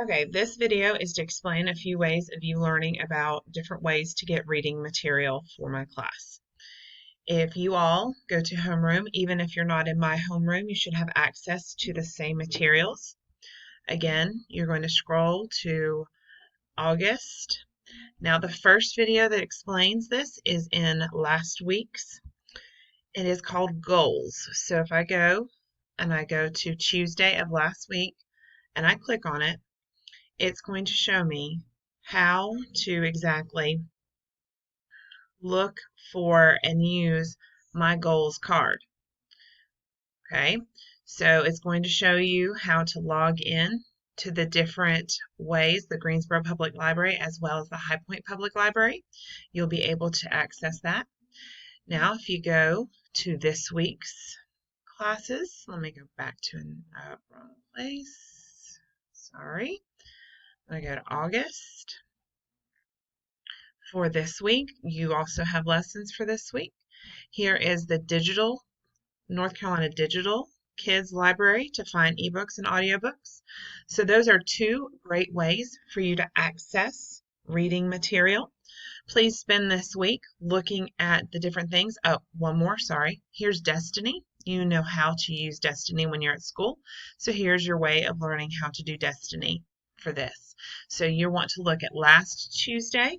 Okay, this video is to explain a few ways of you learning about different ways to get reading material for my class. If you all go to homeroom, even if you're not in my homeroom, you should have access to the same materials. Again, you're going to scroll to August. Now, the first video that explains this is in last week's. It is called Goals. So if I go to Tuesday of last week and I click on it, it's going to show me how to exactly look for and use my goals card. Okay, so it's going to show you how to log in to the different ways, the Greensboro Public Library as well as the High Point Public Library. You'll be able to access that. Now, if you go to this week's classes, let me go back to a wrong place. Sorry. I go to August. For this week, you also have lessons for this week. Here is the digital, North Carolina Digital Kids Library to find ebooks and audiobooks. So those are two great ways for you to access reading material. Please spend this week looking at the different things. Oh, one more, sorry. Here's Destiny. You know how to use Destiny when you're at school. So here's your way of learning how to do Destiny for this. So you want to look at last Tuesday,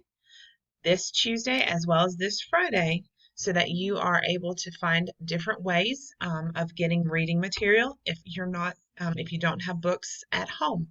this Tuesday, as well as this Friday, so that you are able to find different ways of getting reading material if you don't have books at home.